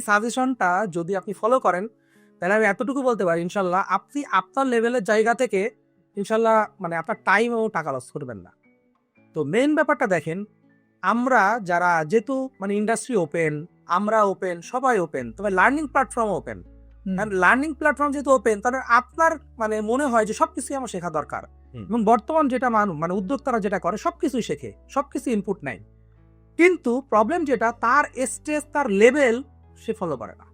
সাজেশনটা যদি আপনি ফলো করেন তাহলে আমি এতটুকু বলতে পারি ইনশাল্লাহ আপনি আপনার লেভেলের জায়গা থেকে ইনশাল্লাহ মানে আপনার টাইম ও টাকা লস করবেন না। তো মেইন ব্যাপারটা দেখেন, আমরা যারা যেহেতু মানে ইন্ডাস্ট্রি ওপেন, আমরা ওপেন, সবাই ওপেন, তবে learning platform open. Learning platform যেহেতু ওপেন, তাহলে আপনার মানে মনে হয় যে সবকিছুই আমার শেখা দরকার। এবং বর্তমান যেটা মানে উদ্যোক্তারা যেটা করে সবকিছুই শেখে, সবকিছু ইনপুট নেয়, কিন্তু প্রবলেম যেটা তার স্টেজ, তার লেভেল সে ফলো করে না।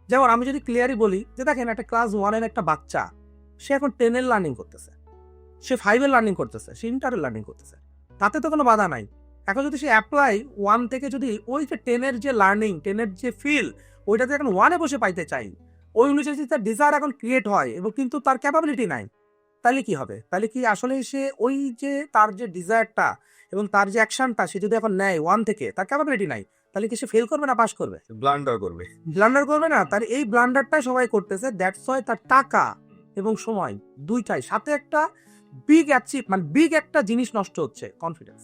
যেমন আমি যদি ক্লিয়ারলি বলি যে দেখেন একটা ক্লাস 1-এর একটা বাচ্চা, সে এখন 10-এর লার্নিং করতেছে, সে 5-এর লার্নিং করতেছে, সে ইন্টারের লার্নিং করতেছে, তাতে তো কোনো বাধা নাই। এখন যদি সে অ্যাপ্লাই 1 থেকে যদি ওই যে 10-এর যে লার্নিং, 10-এর যে ফিল, ওইটাতে এখন 1-এ বসে পাইতে চাই, ওই অনুযায়ী যদি তার ডিজায়ার এখন ক্রিয়েট হয় এবং কিন্তু তার ক্যাপাবিলিটি নাই, তাহলে কি হবে? তাহলে কি আসলে সে ওই যে তার যে ডিজায়ারটা এবং তার যে অ্যাকশনটা সে যদি এখন নেয় 1 থেকে, তার ক্যাপাবিলিটি নাই, তাহলে কি সে ফেল করবে না পাস করবে? ব্লান্ডার করবে। ব্লান্ডার করবে না। তার এই ব্লান্ডারটাই সবাই করতেছে, দ্যাটস ওয়াই তার টাকা এবং সময় দুইটাই, সাথে একটা বিগ অ্যাচিভ মানে বিগ একটা জিনিস নষ্ট হচ্ছে, কনফিডেন্স।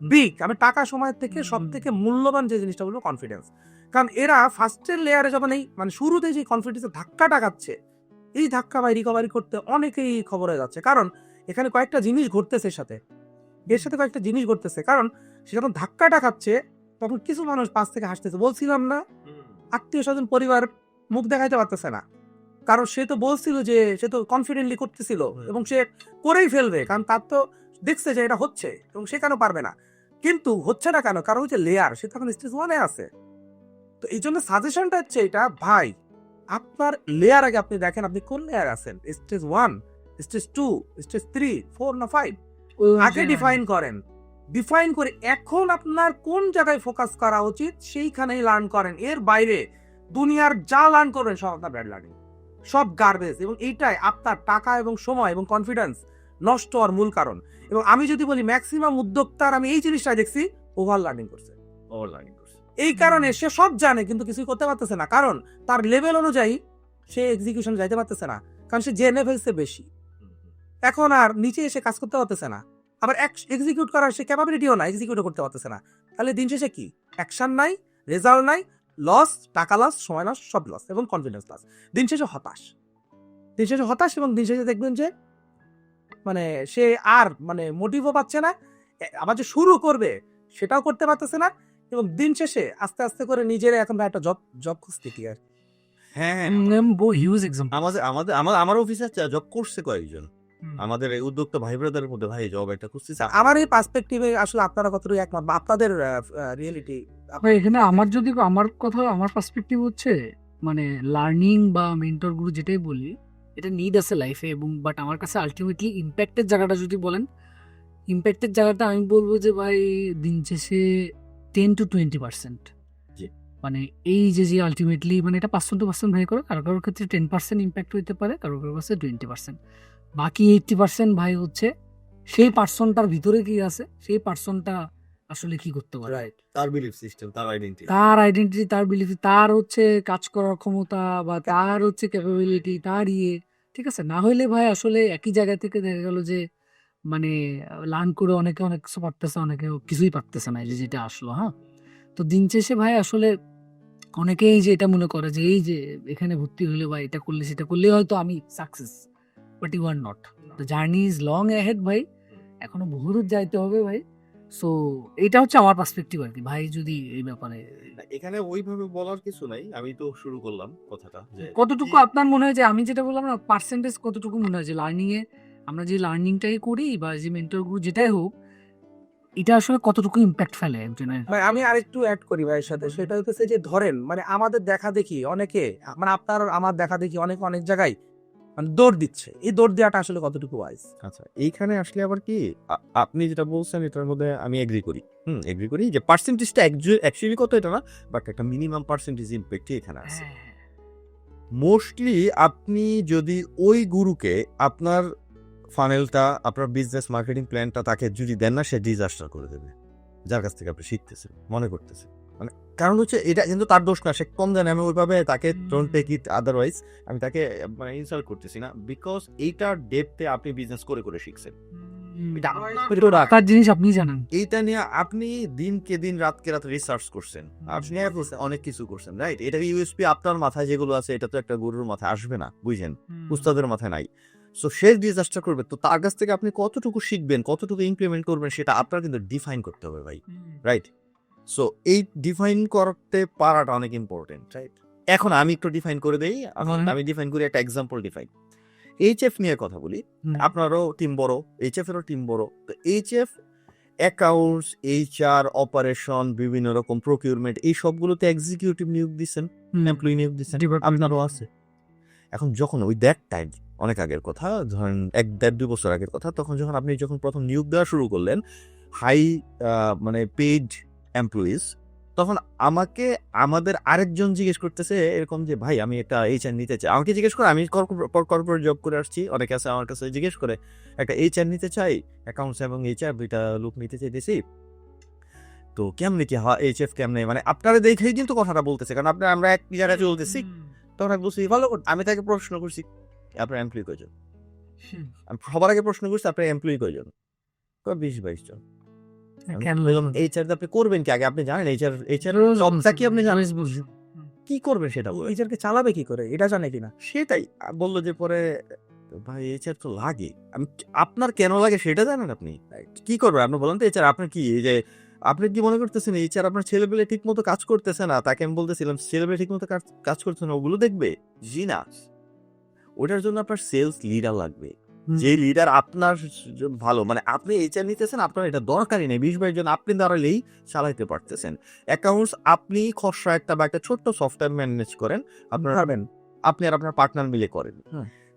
বিগ, আমি টাকা সময়ের থেকে সব থেকে মূল্যবান যে জিনিসটা বলবো কনফিডেন্স। কারণ এরা ফার্স্টের লেয়ারে যখন এই মানে শুরুতে যে কনফিডেন্সের ধাক্কাটা খাচ্ছে, এই ধাক্কা বা রিকভারি করতে অনেকেই খবর হয়ে যাচ্ছে। কারণ এখানে কয়েকটা জিনিস ঘটতেছে, এর সাথে কয়েকটা জিনিস ঘটতেছে। কারণ সে যখন ধাক্কাটা খাচ্ছে তখন কিছু মানুষ পাশ থেকে হাসতেছে, বলছিলাম না, আত্মীয় স্বজন পরিবার মুখ দেখাইতে পারতেছে না, কারণ সে তো বলছিল যে সে তো কনফিডেন্টলি করতেছিল এবং সে করেই ফেলবে, কারণ তার তো দেখছে যে এটা হচ্ছে এবং সে কেন পারবে না। কিন্তু হচ্ছে না কেন? কারণ হচ্ছে লেয়ার, সে তখন স্টেজ 1-এ আছে। তো এই জন্য সাজেশনটা হচ্ছে এটা, ভাই আপনার লেয়ার আগে আপনি দেখেন আপনি কোন লেয়ার আছেন, স্টেজ 1, স্টেজ 2, স্টেজ 3, 4 না 5, আগে ডিফাইন করেন। ডিফাইন করে এখন আপনার কোন জায়গায় ফোকাস করা উচিত সেইখানেই লার্ন করেন। এর বাইরে দুনিয়ার যা লার্ন করবেন সব আপনার ব্যাড লার্নিং, সব গার্বেজ, এবং এইটাই আপনার টাকা এবং সময় এবং কনফিডেন্স নষ্ট হওয়ার মূল কারণ। এবং আমি যদি বলি ম্যাক্সিমাম উদ্যোক্তার আমি এই জিনিসটা দেখছি ওভার লার্নিং করছে। এই কারণে সে সব জানে কিন্তু কিছুই করতে পারতেছে না, কারণ তার লেভেল অনুযায়ী সে এক্সিকিউশন যাইতে পারতেছে না, কারণ সে জেনে ফেলছে বেশি, এখন আর নিচে এসে কাজ করতে পারতেছে না, আবার এক্সিকিউট করার সে ক্যাপাবিলিটিও না, এক্সিকিউটও করতে পারতেছে না। তাহলে দিন শেষে কি? অ্যাকশন নাই, রেজাল্ট নাই, লস, টাকা লস, সময় লস, সব লস এবং কনফিডেন্স লস। দিন শেষে হতাশ এবং দিন শেষে দেখবেন যে মানে সে আর মানে মোটিভও পাচ্ছে না, আবার যে শুরু করবে সেটাও করতে পারতেছে না, এবং দিন শেষে আস্তে আস্তে করে নিজের এখন একটা জব খুঁজতে কি আর। হ্যাঁ, হিউজ এক্সাম্পল আমার অফিসে জব করছে কয়েকজন, আমাদের এই উদ্যোক্তা ভাই ব্রাদারের মধ্যে, ভাই জব একটা খুঁজছে। আমার এই পার্সপেক্টিভে আসলে আপনারা কতটুকু একমত বা আপনাদের রিয়েলিটি? এখানে আমার পার্সপেক্টিভ হচ্ছে মানে লার্নিং বা মেন্টর গুরু যেটাই বলি, এটা নিড আছে লাইফে, এবং বাট আমার কাছে আলটিমেটলি ইম্প্যাক্টের জায়গাটা যদি বলেন, ইম্প্যাক্টের জায়গাটা আমি বলবো যে ভাই দিন শেষে 10-20%, মানে এই যে আলটিমেটলি মানে এটা 5% ভাই করে, কারো কারোর ক্ষেত্রে 10% ইম্প্যাক্ট হইতে পারে, কারো কারোর কাছে 20%, বাকি 80% ভাই হচ্ছে সেই পার্সনটার ভিতরে কি আছে, সেই পার্সনটা আসলে কি করতে পারে, তার বিলিফ সিস্টেম, তার আইডেন্টিটি, তার বিলিফ, তার হচ্ছে কাজ করার ক্ষমতা বা তার হচ্ছে ক্যাপাবিলিটি, তার ঠিক আছে। না হইলে ভাই আসলে একই জায়গা থেকে দেখা গেল যে মানে লার্ন করে অনেকে অনেক কিছু পারতেছে, অনেকে কিছুই পারতেছে না, যেটা আসলো। হ্যাঁ, তো দিন শেষে ভাই আসলে অনেকেই যে এটা মনে করে যে এই যে এখানে ভর্তি হলে বা এটা করলে সেটা করলে হয়তো আমি success, but you are not. The journey is long ahead ভাই, এখনো বহু দূর যাইতে হবে ভাই। সো এটা হচ্ছে আমার পার্সপেক্টিভ আর কি ভাই। যদি এই ব্যাপারে এখানে ওইভাবে বলার কিছু নাই, আমি তো শুরু করলাম কথাটা যে কতটুকু আপনার মনে হয় যে আমি যেটা বললাম না, পার্সেন্টেজ কতটুকু মনে হয় যে লার্নিং এ আমরা যে লার্নিংটাই করি বা যে মেন্টর গ্রুপ যেটাই হোক, এটা আসলে কতটুকু ইম্প্যাক্ট ফেলে একজনের? ভাই আমি আরেকটু অ্যাড করি ভাইয়ের সাথে, সেটা হচ্ছে যে ধরেন মানে আমাদের দেখা দেখি অনেকে, মানে আপনার আমার দেখা দেখি অনেক জায়গায় মানে দৌড় দিচ্ছে, এই দৌড় দেওয়াটা আসলে কতটুকু ওয়াইজ? আচ্ছা, এইখানে আসলে আবার কি আপনি যেটা বলছেন এটার মধ্যে আমি এগ্রি করি যে পার্সেন্টেজটা অ্যাকচুয়ালি কত এটা না, বাট একটা মিনিমাম পার্সেন্টেজ ইম্প্যাক্টই এখানে আছে। মোস্টলি আপনি যদি ওই গুরুকে আপনার ফানেলটা, আপনার বিজনেস মার্কেটিং প্ল্যানটা তাকে যদি দেন না, সে ডিজাস্টার করে দেবে, যার কাছ থেকে আপনি শিখতেছেন মনে করতেছেন। মানে কারণ হচ্ছে এটা কিন্তু তার দোষ না, সে কম জানে, আমি ওইভাবে তাকে ডোন্ট টেক ইট আদারওয়াইজ, আমি তাকে মানে ইনসাল্ট করতেছি না, বিকজ এইটার ডেপথে আপনি বিজনেস করে শিখছেন। তার জিনিস আপনি জানেন। এইটা নিয়ে আপনি দিনকে দিন রাতকে রাত রিসার্চ করছেন, আপনি অনেক কিছু করছেন, রাইট? এটা ইউএসপি আপনার মাথায় যেগুলো আছে এটা তো একটা গরুর মাথায় আসবে না, বুঝছেন? উস্তাদের মাথায় নাই। সো সে ডিজাস্টার করবে, তো তার কাছ থেকে আপনি কতটুকু শিখবেন, কতটুকু ইমপ্লিমেন্ট করবেন সেটা আপনার কিন্তু ডিফাইন করতে হবে ভাই, রাইট? সো এই ডিফাইন করতে পারাটা অনেক ইম্পর্টেন্ট, রাইট? এখন আমি একটু ডিফাইন করে দেই, আমি ডিফাইন করি, একটা এক্সাম্পল ডিফাইন। এইচএফ নিয়ে কথা বলি, আপনারও টিম বড়, এইচএফ এরও টিম বড়। তো এইচএফ অ্যাকাউন্টস, এইচআর, অপারেশন, বিভিন্ন রকম প্রকিউরমেন্ট, এই সবগুলোতে এক্সিকিউটিভ নিয়োগ দিচ্ছেন, এমপ্লয়ি নিয়োগ দিচ্ছেন, আপনারও আছে। এখন যখন ওই দ্যাট টাইম, অনেক আগের কথা, ধরেন 1-1.5-2 বছর আগের কথা, তখন যখন আপনি প্রথম নিয়োগ দেওয়া শুরু করলেন হাই মানে পেইড এমপ্লয়িজ, তখন আমাদের আরেকজন জিজ্ঞেস করতেছে এরকম যে ভাই আমি একটা এইচআর নিতে চাই। আমাকে জিজ্ঞেস করে, আমি কর্পোরেট জব করে আসছি, অনেকে আছে আমার কাছে জিজ্ঞেস করে একটা এইচআর নিতে চাই, অ্যাকাউন্টস এবং এইচআর দুইটা লোক নিতে চাইতেছি, তো কেমনে কি হয় এইচএফ কেমনে, মানে আপনারা দেখেই কিন্তু কথাটা বলতেছে, কারণ আমরা এক জায়গায় চলতেছি। তখন আমি বলছি ভালো, আমি তাকে প্রশ্ন করছি আপনার এমপ্লয়ি কয়জন, আমি সবার আগে প্রশ্ন করছি আপনার এমপ্লয়ি কয়জন, 20-22 জন। এইচআর আপনি করবেন কি আগে, আপনি জানেন এইচআর সবটা কি আপনি জানেন, কি করবেন সেটা বলেন। এইচআরকে চালাবে কি করে এটা জানে কিনা, সেটাই বললো যে পরে ভাই এইচআর তো লাগে, আমি আপনার কেন লাগে সেটা জানেন আপনি, কি করবেন আপনি বলেন তো। এইচআর আপনার কি, এই যে আপনি কি মনে করতেছেন এইচআর আপনার ছেলেপেলে ঠিক মতো কাজ করতেছে না, তাকে আমি বলতেছিলাম ছেলেপেলে ঠিক মতো কাজ করতেছে না, ওগুলো দেখবে? জি না, ওটার জন্য আপনার সেলস লিডার লাগবে, যে লিডার আপনার ভালো, মানে আপনি এইচআর নিতেছেন, আপনার এটা দরকারই নেই, 20-22 জন আপনি দাঁড়ালেই চালাইতে পারতেছেন। অ্যাকাউন্টস আপনি খসড়া একটা বা একটা ছোট্ট সফটওয়্যার ম্যানেজ করেন, আপনার আপনি আর আপনার পার্টনার মিলে করেন।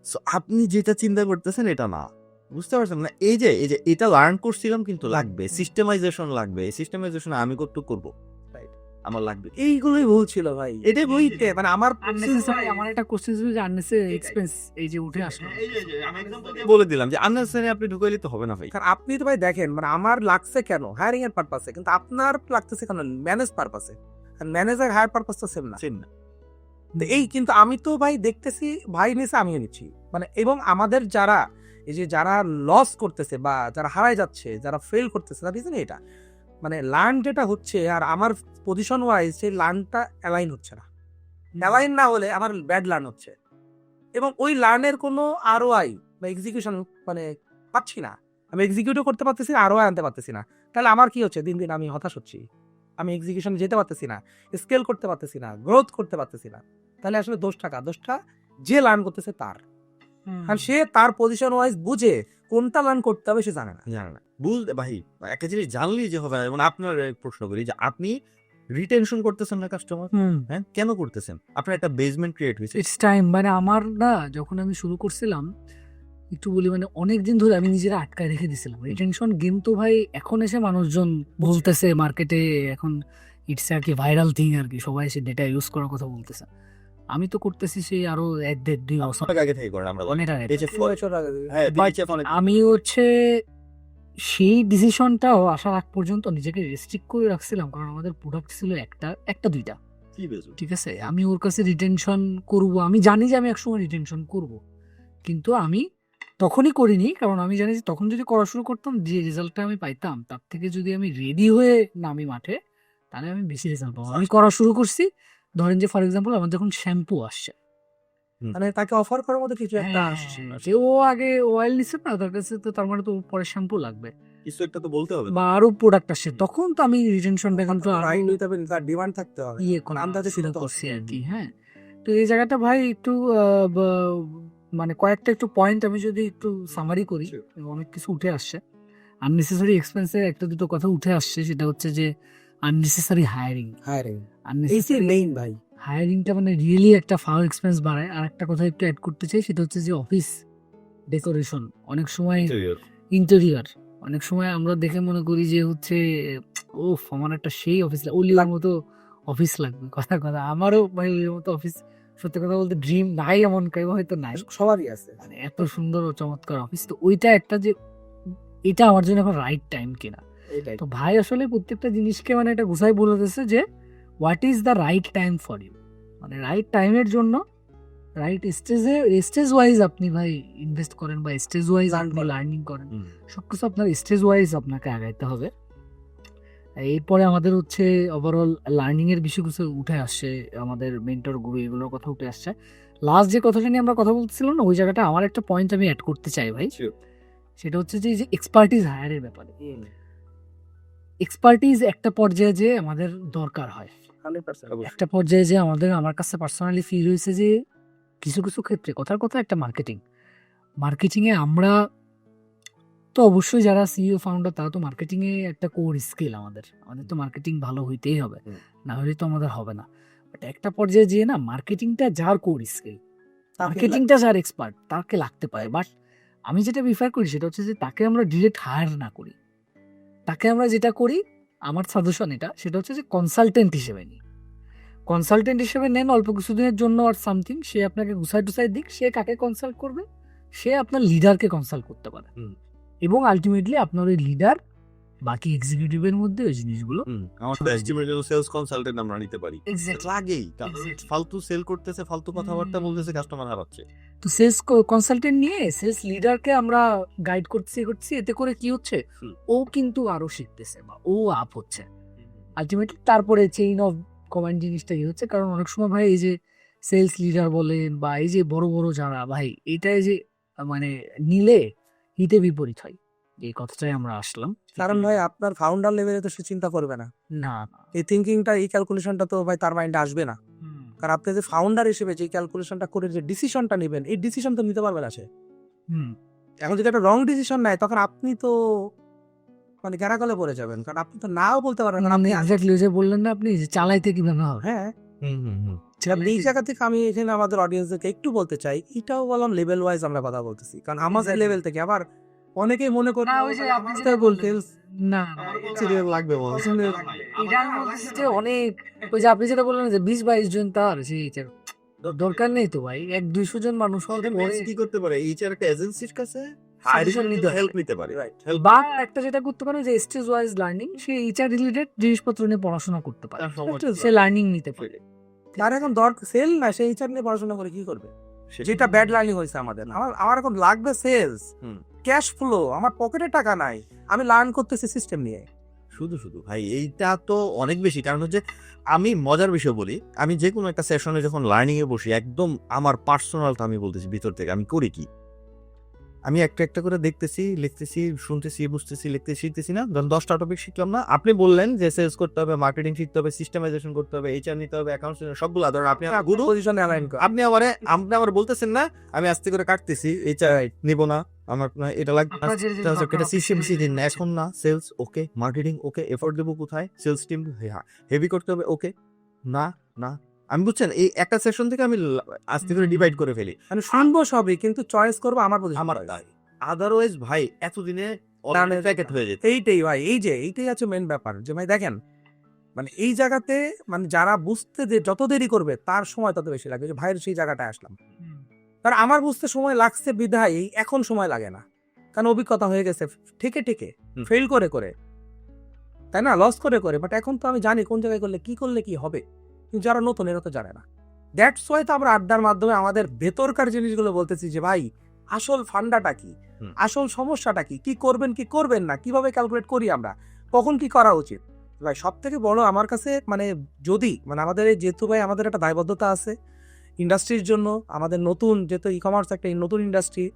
সো আপনি যেটা চিন্তা করতেছেন এটা না, বুঝতে পারছেন না? এই যে এটা লার্ন করছিলাম, কিন্তু লাগবে সিস্টেমাইজেশন, লাগবে সিস্টেমাইজেশন। আমি কতটুকু করবো, রাইট? আমার লাগবে, এইগুলোই ভুল ছিল ভাই, এটাই বইতে, মানে আমার আমার একটা কোশ্চেন ছিল যে আননেসেসারি এক্সপেন্স এই যে উঠে আসলো, বলে দিলাম যে আননেসেসারি আপনি ঢুকাইলে তো হবে না ভাই। কারণ আপনি তো ভাই দেখেন, মানে আমার লাগছে কেন হায়ারিং এর পারপাসে, কিন্তু আপনার লাগতেছে কেন ম্যানেজ পারপাসে, আর ম্যানেজার হায়ার পারপাস তো সেম না। তো এই কিন্তু আমি তো ভাই দেখতেছি ভাই নিছে, আমিও নিচ্ছি, মানে এবং আমাদের যারা এই যে যারা লস করতেছে বা যারা হারায় যাচ্ছে, যারা ফেল করতেছে, তার রিজন এটা, মানে লার্ন যেটা হচ্ছে আর আমার পজিশন ওয়াইজ সেই লার্নটা অ্যালাইন হচ্ছে না, অ্যালাইন না হলে আমার ব্যাড লার্ন হচ্ছে, এবং ওই লার্নের কোনো আরওআই বা এক্সিকিউশন মানে পাচ্ছি না, আমি এক্সিকিউটও করতে পারতেছি না, আরওআই আনতে পারতেছি না, তাহলে আমার কি হচ্ছে, দিন দিন আমি হতাশ হচ্ছি, আমি এক্সিকিউশন যেতে পারতেছি না, স্কেল করতে পারতেছি না, গ্রোথ করতে পারতেছি না। তাহলে আসলে দোষটা যে লার্ন করতেছে তার, কারণ সে তার পজিশন ওয়াইজ বুঝে কোনটা লার্ন করতে হবে সে জানে না। বুঝতে ভাই, একটা জিনিস জানলেই যে হবে না। যেমন আপনার প্রশ্ন করি যে আপনি রিটেনশন করতেছেন না কাস্টমার, হ্যাঁ কেন করতেছেন? আপনার একটা বেসমেন্ট ক্রিয়েট হয়েছে, ইটস টাইম। মানে আমার না, যখন আমি শুরু করছিলাম একটু বলি, মানে অনেকদিন ধরে আমি নিজেরা আটকায় রেখে দিছিলাম রিটেনশন গেম। তো ভাই এখন এসে মানুষজন বলতেছে মার্কেটে, এখন ইটস আর কি ভাইরাল থিং আর কি, সবাই এসে ডেটা ইউজ করার কথা বলতেছে। আমি তো করতেছি সেই আরো 1-1.5-2 বছর আগে থেকে করেন, আমরা অনেক আগে। হ্যাঁ আমি হচ্ছে সেই ডিসিশনটাও আসার আগ পর্যন্ত নিজেকে রেস্ট্রিক্ট করে রাখছিলাম, কারণ আমাদের প্রোডাক্ট ছিল একটা দুইটা, ঠিক আছে। আমি ওর কাছে রিটেনশন করব, আমি জানি যে আমি একসময় রিটেনশন করব, কিন্তু আমি তখনই করিনি, কারণ আমি জানি যে তখন যদি করা শুরু করতাম, যে রেজাল্টটা আমি পাইতাম তার থেকে যদি আমি রেডি হয়ে নামি মাঠে, তাহলে আমি বেশি রেজাল্ট পাবো। আমি করা শুরু করছি, ধরেন যে ফর এক্সাম্পল আমার যখন শ্যাম্পু আসছে, মানে তাকে অফার করার মতো কিছু একটা আসছে, যে ও আগে অয়েল নিচ্ছে না, তার কাছে তো তার মানে তো পরে শ্যাম্পু লাগবে, কিছু একটা তো বলতে হবে, বা আরো প্রোডাক্ট আসছে, তখন তো আমি রিটেনশনটা এখন তো আরো রাইট নিতে হবে, তার ডিমান্ড থাকতে হবে, ইয়ে করা আন্দাজে শুরু সিদ্ধান্ত করছি আর কি। হ্যাঁ, তো এই জায়গাটা ভাই একটু মানে কয়েকটা একটু পয়েন্ট আমি যদি একটু সামারি করি, অনেক কিছু উঠে আসছে। আননেসেসারি এক্সপেন্সের একটা দুটো কথা উঠে আসছে, সেটা হচ্ছে যে আননেসেসারি হায়ারিং। মেইন ভাই হায়ারিংটা মানে রিয়েলি একটা ফাউল এক্সপেন্স বাড়ায়। আর একটা কথা একটু অ্যাড করতে চাই, সেটা হচ্ছে যে অফিস ডেকোরেশন, অনেক সময় ইন্টেরিয়র, অনেক সময় আমরা দেখে মনে করি যে হচ্ছে ও আমার একটা সেই অফিস, ওলিওর মতো অফিস লাগবে। কথা আমারও ভাই ওলিওর মতো অফিস, সত্যি কথা বলতে ড্রিম নাই এমন কেউ হয়তো নাই, সবারই আছে, মানে এত সুন্দর ও চমৎকার অফিস। তো ওইটা একটা যে এটা আমার জন্য এখন রাইট টাইম কিনা। তো ভাই আসলে প্রত্যেকটা জিনিসকে মানে এটা গুছাই বলে দিচ্ছে যে what is the right time for you, মানে রাইট টাইমের জন্য রাইট স্টেজ ওয়াইজ আপনি ভাই ইনভেস্ট করেন বা স্টেজ ওয়াইজ আপনি লার্নিং করেন, সবকিছু আপনার স্টেজ ওয়াইজ আপনাকে আগাইতে হবে। এরপরে আমাদের হচ্ছে ওভারঅল লার্নিং এর বিষয় কিছু উঠে আসছে, আমাদের মেন্টর গুরু এগুলোর কথা উঠে আসছে। লাস্ট যে কথাটা নিয়ে আমরা কথা বলতেছিলাম না, ওই জায়গাটা আমার একটা পয়েন্ট আমি অ্যাড করতে চাই ভাই। সেটা হচ্ছে যে এক্সপার্টিস হায়ারের ব্যাপারে। এক্সপার্টিস একটা পর্যায়ে যে আমাদের দরকার হয়, একটা পর্যায়ে যে আমার কাছে পার্সোনালি ফিল হয়েছে যে কিছু কিছু ক্ষেত্রে কথার কথা একটা মার্কেটিংয়ে আমরা তো অবশ্যই যারা সিইও ফাউন্ডার তারা তো মার্কেটিংয়ে একটা কোর স্কিল, আমাদের তো মার্কেটিং ভালো হইতেই হবে, না হলে তো আমাদের হবে না। বাট একটা পর্যায়ে যেয়ে না মার্কেটিংটা যার কোর স্কিল, মার্কেটিংটা যার এক্সপার্ট তাকে লাগতে পারে। বাট আমি যেটা প্রিফার করি সেটা হচ্ছে যে তাকে আমরা ডিরেক্ট হায়ার না করি, তাকে আমরা যেটা করি, আমার সাজেশন সেটা হচ্ছে যে কনসালটেন্ট হিসেবে নিই। কনসালটেন্ট হিসেবে নেন অল্প কিছুদিনের জন্য আর সামথিং, সে আপনাকে গুছাই টুসাই দিক, সে কাকে কনসাল্ট করবে, সে আপনার লিডারকে কনসাল্ট করতে পারে, এবং আলটিমেটলি আপনার ওই লিডার বাকি এক্সিকিউটিভের মধ্যে ওই জিনিসগুলো আমার তো এস্টিমেটেড সেলস কনসালটেন্ট আমরা নিতে পারি। লাগেই ফালতু সেল করতেছে, ফালতু কথাবার্তা বলতেছে, কাস্টমার হারাচ্ছে। তো সেলস কনসালটেন্ট নিয়ে সেলস লিডারকে আমরা গাইড করছি, এতে করে কি হচ্ছে, ও কিন্তু আরো শিখতেছে বা ও আপ হচ্ছে আলটিমেটলি। তারপরে চেইন অফ কমান্ড জিনিসটা কি হচ্ছে, কারণ অনেক সময় ভাই এই যে সেলস লিডার বলেন বা এই যে বড় বড় যারা ভাই, এটাই যে মানে নিলে হিতে বিপরীত হয়, এই কথাটাই আমরা আসলাম। কারণ ভাই আপনার ফাউন্ডার লেভেলে তো সে চিন্তা করবে না, না এই থিঙ্কিংটা, এই ক্যালকুলেশনটা তো ভাই তার মাইন্ডে আসবে না। কারণ আপনি যে ফাউন্ডার হিসেবে যে ক্যালকুলেশনটা করে যে ডিসিশনটা নেবেন, এই ডিসিশন তো নিতে পারবে না সে। এখন যদি একটা রং ডিসিশন নেয় তখন আপনি তো মানে গ্যারাকলে পড়ে যাবেন, কারণ আপনি তো নাও বলতে পারবেন না। আপনি এক্স্যাক্টলি যে বললেন না আপনি যে চালাইতে কিভাবে হবে। হ্যাঁ, এই জায়গা থেকে আমি এখানে আমাদের অডিয়েন্সদেরকে একটু বলতে চাই, এটাও বললাম লেভেল ওয়াইজ আমরা কথা বলতেছি, কারণ আমাদের লেভেল থেকে আবার অনেকেই মনে করে না, ওই যে আপনি যেটা বলতেন, না লাগবে এটার মধ্যে যে অনেক, ওই যে আপনি যেটা বললেন যে 20-22 জন তার সেই দরকার নেই তো ভাই, 100-200 জন মানুষ হলে কি করতে পারে, এইচআর একটা এজেন্সির কাছে সাজেশন নিতে হেল্প নিতে পারে। বা একটা যেটা করতে পারে যে স্টেজ ওয়াইজ লার্নিং, সে এইচআর রিলেটেড জিনিসপত্র নিয়ে পড়াশোনা করতে পারে, সে লার্নিং নিতে পারে। তার এখন দরকার সেল না, সেই এইচআর নিয়ে পড়াশোনা করে কি করবে, যেটা ব্যাড লার্নিং হয়েছে আমাদের। আমার এখন লাগবে সেলস, ক্যাশ ফ্লো, আমার পকেটে টাকা নাই, আমি লার্ন করতেছি সিস্টেম নিয়ে। শুধু ভাই এইটা তো অনেক বেশি। কারণ হচ্ছে আমি মজার বিষয় বলি, আমি যে কোনো একটা সেশনে যখন লার্নিং এ বসি, একদম আমার পার্সোনালটা আমি বলতেছি ভিতর থেকে, আমি করি কি, আমি একটা একটা করে দেখতেছি, লিখতেছি, শুনতেছি, বুঝতেছি, লিখতেছি, শিখতেছি না। ধরুন 10টা টপিক শিখলাম না, আপনি বললেন যে সেলস করতে হবে, মার্কেটিং শিখতে হবে, সিস্টেমাইজেশন করতে হবে, এইচআর নিতে হবে, অ্যাকাউন্টস, সবগুলো ধরেন আপনি গুরু পজিশনে অ্যালাইন করে আপনি আমার বলতেছেন না, আমি আস্তে করে কাটতেছি, এইচআর নিব না, আমার এটা লাগবে, এটা সিস্টেম দিন না, এখন না, সেলস ওকে, মার্কেটিং ওকে, এফোর্ট দেবো কোথায়, সেলস টিম হেভি করতে হবে ওকে, না না, আমি বুঝছেন এই একটা সেশন থেকে আমি আস্তে করে ডিভাইড করে ফেলি। আমি শুনবো সবই, কিন্তু চয়েস করবো আমার পজিশন, আমার আদারওয়াইজ ভাই এতদিনে প্যাকেট হয়ে যেত। এইটাই ভাই, এইটাই আছে মেন ব্যাপার, যে ভাই দেখেন মানে এই জায়গাতে মানে যারা বুঝতে যে যত দেরি করবে তার সময় তত বেশি লাগবে। যে ভাইয়ের সেই জায়গাটায় আসলাম, কারণ আমার বুঝতে সময় লাগছে বিধায় এখন সময় লাগে না, কারণ অভিজ্ঞতা হয়ে গেছে ঠিকে ফেল করে করে, তাই না, লস করে করে। বাট এখন তো আমি জানি কোন জায়গায় করলে কি হবে, কিন্তু যারা নতুন এরা তো জানে না। দ্যাটস ওয়াই তো আমরা আড্ডার মাধ্যমে আমাদের ভেতরকার জিনিসগুলো বলতেছি, যে ভাই আসল ফান্ডাটা কি, আসল সমস্যাটা কি করবেন কি করবেন না, কিভাবে ক্যালকুলেট করি আমরা, কখন কি করা উচিত। ভাই সব থেকে বড় আমার কাছে মানে যদি মানে আমাদের যেহেতু ভাই আমাদের একটা দায়বদ্ধতা আছে ইন্ডাস্ট্রির জন্য, আমাদের নতুন যেহেতু ই কমার্স একটা নতুন ইন্ডাস্ট্রি,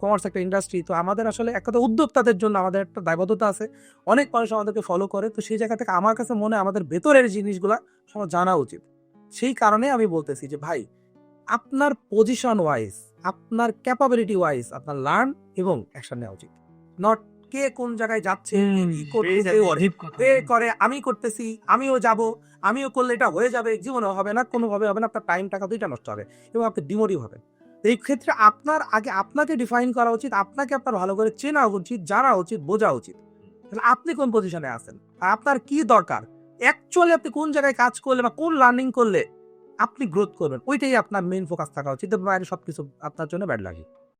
কমার্স একটা ইন্ডাস্ট্রি, তো আমাদের আসলে একটা উদ্যোক্তাদের জন্য আমাদের একটা দায়বদ্ধতা আছে, অনেক মানুষ আমাদেরকে ফলো করে। তো সেই জায়গা থেকে আমার কাছে মনে হয় আমাদের ভেতরের জিনিসগুলা সবার জানা উচিত। সেই কারণে আমি বলতেছি যে ভাই আপনার পজিশন ওয়াইজ, আপনার ক্যাপাবিলিটি ওয়াইজ আপনার লার্ন এবং অ্যাকশন নেওয়া উচিত, নট কে কোন জায়গায় যাচ্ছে, কি করে আমি করতেছি, আমিও যাব, আমিও করলে এটা হয়ে যাবে, জীবনে হবে না, কোনোভাবে হবে না, আপনার টাইম টাকা দুইটা নষ্ট হবে এবং আপনি ডিমোটিভ হবেন। এই ক্ষেত্রে আপনার আগে আপনাকে ডিফাইন করা উচিত, আপনাকে আপনার ভালো করে চেনা উচিত, জানা উচিত, বোঝা উচিত, তাহলে আপনি কোন পজিশনে আছেন আর আপনার কি দরকার, অ্যাকচুয়ালি আপনি কোন জায়গায় কাজ করলে বা কোন লার্নিং করলে আপনি গ্রোথ করবেন, ওইটাই আপনার মেইন ফোকাস থাকা উচিত। বাইরে সবকিছু আপনার জন্য ব্যাড লাগে।